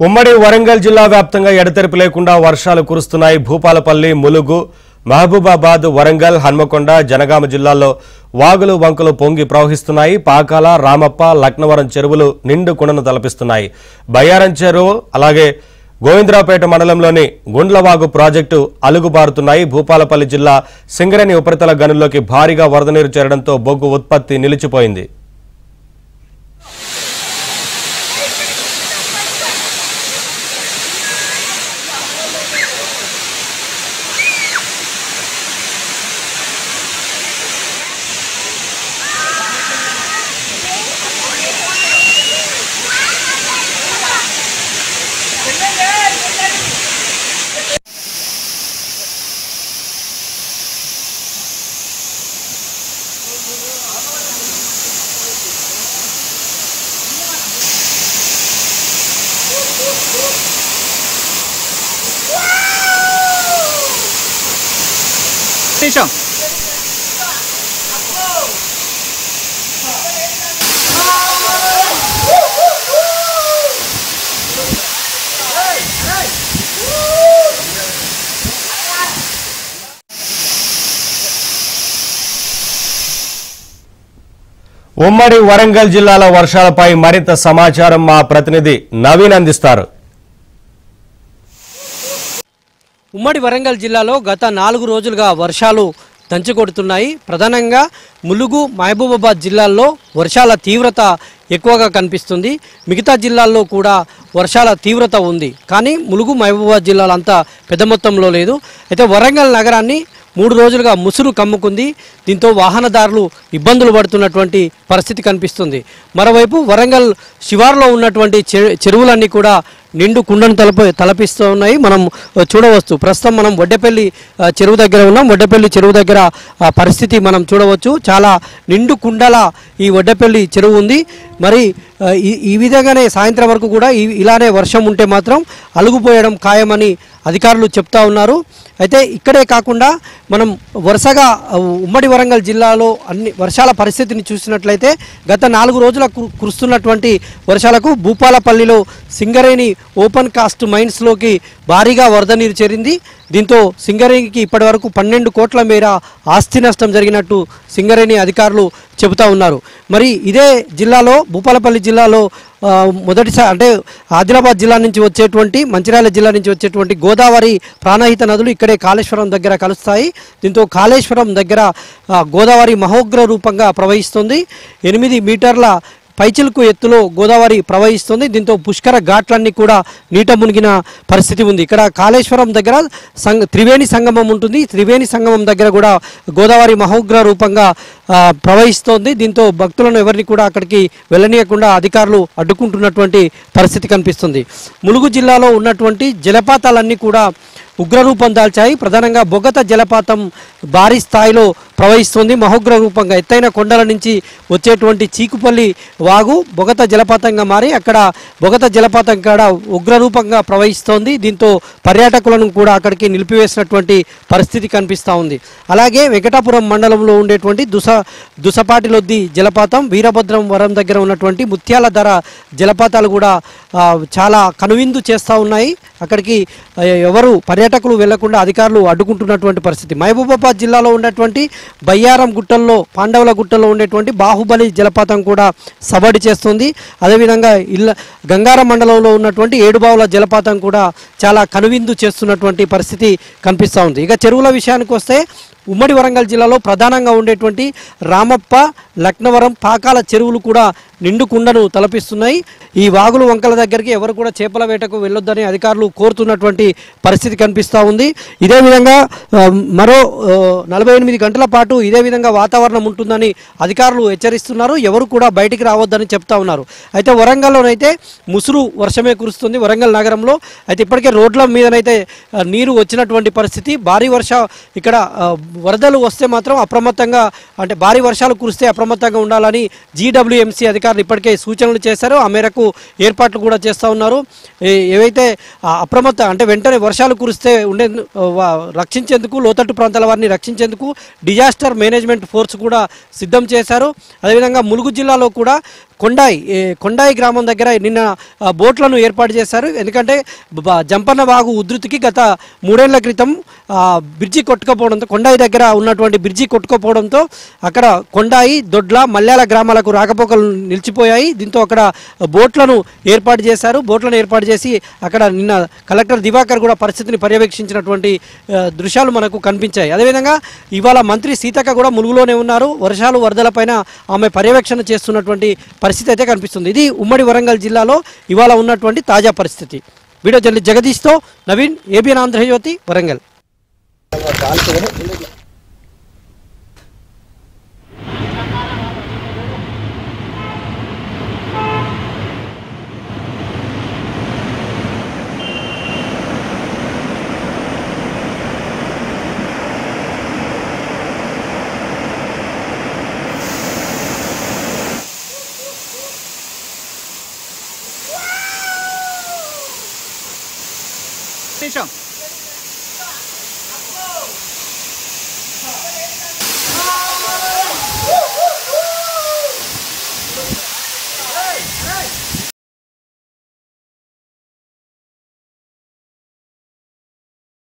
ఉమ్మడి వరంగల్ జిల్లా వ్యాప్తంగా ఎడతెరిపి లేకుండా వర్షాలు కురుస్తున్నాయి. భూపాలపల్లి, ములుగు, మహబూబాబాద్, వరంగల్, హన్మకొండ, జనగామ జిల్లాల్లో వాగులు వంకలు పొంగి ప్రవహిస్తున్నాయి. పాకాల, రామప్ప, లక్నవరం చెరువులు నిండు కుండను తలపిస్తున్నాయి. బయ్యారం చెరువు అలాగే గోవిందరావుపేట మండలంలోని గుండ్లవాగు ప్రాజెక్టు అలుగుబారుతున్నాయి. భూపాలపల్లి జిల్లా సింగరేణి ఉపరితల గనుల్లోకి భారీగా వరద నీరు చేరడంతో బొగ్గు ఉత్పత్తి నిలిచిపోయింది. ఉమ్మడి వరంగల్ జిల్లాల వర్షాలపై మరింత సమాచారం మా ప్రతినిధి నవీన్ అందిస్తారు. ఉమ్మడి వరంగల్ జిల్లాలో గత 4 రోజులుగా వర్షాలు దంచుకొడుతున్నాయి. ప్రధానంగా ములుగు, మహబూబాబాద్ జిల్లాల్లో వర్షాల తీవ్రత ఎక్కువగా కనిపిస్తుంది. మిగతా జిల్లాల్లో కూడా వర్షాల తీవ్రత ఉంది, కానీ ములుగు, మహబూబాబాద్ జిల్లాలో అంత పెద్ద మొత్తంలో లేదు. అయితే వరంగల్ నగరాన్ని 3 రోజులుగా ముసురు కమ్ముకుంది. దీంతో వాహనదారులు ఇబ్బందులు పడుతున్నటువంటి పరిస్థితి కనిపిస్తుంది. మరోవైపు వరంగల్ శివారులో ఉన్నటువంటి చెరువులన్నీ కూడా నిండు కుండను తలపిస్తూ ఉన్నాయి. మనం చూడవచ్చు. ప్రస్తుతం మనం వడ్డేపల్లి చెరువు దగ్గర ఉన్నాం. వడ్డేపల్లి చెరువు దగ్గర పరిస్థితి మనం చూడవచ్చు. చాలా నిండు కుండల ఈ వడ్డేపల్లి చెరువు ఉంది. మరి ఈ విధంగానే సాయంత్రం వరకు కూడా ఇలానే వర్షం ఉంటే మాత్రం అలుగుపోయడం ఖాయమని అధికారులు చెప్తా ఉన్నారు. అయితే ఇక్కడే కాకుండా మనం వరుసగా ఉమ్మడి వరంగల్ జిల్లాలో అన్ని వర్షాల పరిస్థితిని చూసినట్లయితే గత 4 రోజుల కురుస్తున్నటువంటి వర్షాలకు భూపాలపల్లిలో సింగరేణి ఓపెన్ కాస్ట్ మైన్స్లోకి భారీగా వరద నీరు చేరింది. దీంతో సింగరేణికి ఇప్పటి వరకు 12 కోట్ల మేర ఆస్తి నష్టం జరిగినట్టు సింగరేణి అధికారులు చెబుతా ఉన్నారు. మరి ఇదే జిల్లాలో భూపాలపల్లి జిల్లాలో మొదటిసారి అంటే ఆదిలాబాద్ జిల్లా నుంచి వచ్చేటువంటి, మంచిర్యాల జిల్లా నుంచి వచ్చేటువంటి గోదావరి ప్రాణహిత నదులు ఇక్కడే కాళేశ్వరం దగ్గర కలుస్తాయి. దీంతో కాళేశ్వరం దగ్గర గోదావరి మహోగ్ర రూపంగా ప్రవహిస్తుంది. 8 మీటర్ల పైచిలుకు ఎత్తులో గోదావరి ప్రవహిస్తుంది. దీంతో పుష్కర ఘాట్లన్నీ కూడా నీట మునిగిన పరిస్థితి ఉంది. ఇక్కడ కాళేశ్వరం దగ్గర త్రివేణి సంగమం ఉంటుంది. త్రివేణి సంగమం దగ్గర కూడా గోదావరి మహోగ్ర రూపంగా ప్రవహిస్తోంది. దీంతో భక్తులను ఎవరిని కూడా అక్కడికి వెళ్ళనీయకుండా అధికారులు అడ్డుకుంటున్నటువంటి పరిస్థితి కనిపిస్తుంది. ములుగు జిల్లాలో ఉన్నటువంటి జలపాతాలన్నీ కూడా ఉగ్రరూపం దాల్చాయి. ప్రధానంగా బొగత జలపాతం భారీ స్థాయిలో ప్రవహిస్తుంది. మహోగ్ర రూపంగా ఎత్తైన కొండల నుంచి వచ్చేటువంటి చీకుపల్లి వాగు బొగత జలపాతంగా మారి అక్కడ బొగత జలపాతం కాడ ఉగ్రరూపంగా ప్రవహిస్తోంది. దీంతో పర్యాటకులను కూడా అక్కడికి నిలిపివేసినటువంటి పరిస్థితి కనిపిస్తూ ఉంది. అలాగే వెంకటాపురం మండలంలో ఉండేటువంటి దుసపాటిలొద్ది జలపాతం, వీరభద్రం వరం దగ్గర ఉన్నటువంటి ముత్యాల ధర జలపాతాలు కూడా చాలా కనువిందు చేస్తూ ఉన్నాయి. అక్కడికి ఎవరు పర్యాటకులు వెళ్లకుండా అధికారులు అడ్డుకుంటున్నటువంటి పరిస్థితి. మహబూబాబాద్ జిల్లాలో ఉన్నటువంటి బయ్యారం గుట్టల్లో, పాండవుల గుట్టల్లో ఉండేటువంటి బాహుబలి జలపాతం కూడా సబడి చేస్తుంది. అదేవిధంగా గంగారం మండలంలో ఉన్నటువంటి ఏడుబావుల జలపాతం కూడా చాలా కనువిందు చేస్తున్నటువంటి పరిస్థితి కనిపిస్తూ ఉంది. ఇక చెరువుల విషయానికి వస్తే ఉమ్మడి వరంగల్ జిల్లాలో ప్రధానంగా ఉండేటువంటి రామప్ప, లక్నవరం, పాకాల చెరువులు కూడా నిండు కుండను తలపిస్తున్నాయి. ఈ వాగులు వంకల దగ్గరికి ఎవరు కూడా చేపల వేటకు వెళ్ళొద్దని అధికారులు కోరుతున్నటువంటి పరిస్థితి కనిపిస్తూ ఉంది. ఇదే విధంగా మరో 48 గంటల పాటు ఇదే విధంగా వాతావరణం ఉంటుందని అధికారులు హెచ్చరిస్తున్నారు. ఎవరు కూడా బయటికి రావద్దని చెప్తా ఉన్నారు. అయితే వరంగల్లోనైతే ముసురు వర్షమే కురుస్తుంది వరంగల్ నగరంలో. అయితే ఇప్పటికే రోడ్ల మీదనైతే నీరు వచ్చినటువంటి పరిస్థితి. భారీ ఇక్కడ వరదలు వస్తే మాత్రం అప్రమత్తంగా, అంటే భారీ వర్షాలు కురిస్తే అప్రమత్తంగా ఉండాలని జీడబ్ల్యూఎంసీ అధికారులు ఇప్పటికే సూచనలు చేశారు. ఆ మేరకు ఏర్పాట్లు కూడా చేస్తూ ఉన్నారు. ఏవైతే అంటే వెంటనే వర్షాలు కురిస్తే రక్షించేందుకు, లోతట్టు ప్రాంతాల వారిని రక్షించేందుకు డిజాస్టర్ మేనేజ్మెంట్ ఫోర్స్ కూడా సిద్ధం చేశారు. అదేవిధంగా ములుగు జిల్లాలో కూడా కొండాయి గ్రామం దగ్గర నిన్న బోట్లను ఏర్పాటు చేశారు. ఎందుకంటే జంపన్న వాగు ఉధృతికి గత 3 ఏళ్ల క్రితం బ్రిడ్జి కొట్టుకుపోవడంతో, కొండాయి దగ్గర ఉన్నటువంటి బ్రిడ్జి కొట్టుకుపోవడంతో అక్కడ కొండాయి, దొడ్ల, మల్యాల గ్రామాలకు రాకపోకలు నిలిచిపోయాయి. దీంతో అక్కడ బోట్లను ఏర్పాటు చేశారు. బోట్లను ఏర్పాటు చేసి అక్కడ నిన్న కలెక్టర్ దివాకర్ కూడా పరిస్థితిని పర్యవేక్షించినటువంటి దృశ్యాలు మనకు కనిపించాయి. అదేవిధంగా ఇవాళ మంత్రి సీతక్క కూడా ములుగులోనే ఉన్నారు. వర్షాలు వరదలపైన ఆమె పర్యవేక్షణ చేస్తున్నటువంటి పరిస్థితి అయితే కనిపిస్తుంది. ఇది ఉమ్మడి వరంగల్ జిల్లాలో ఇవాళ ఉన్నటువంటి తాజా పరిస్థితి. వీడియో జర్నలిస్ట్ జగదీష్తో నవీన్, ఏబిఎన్ ఆంధ్రజ్యోతి, వరంగల్. నిమిషం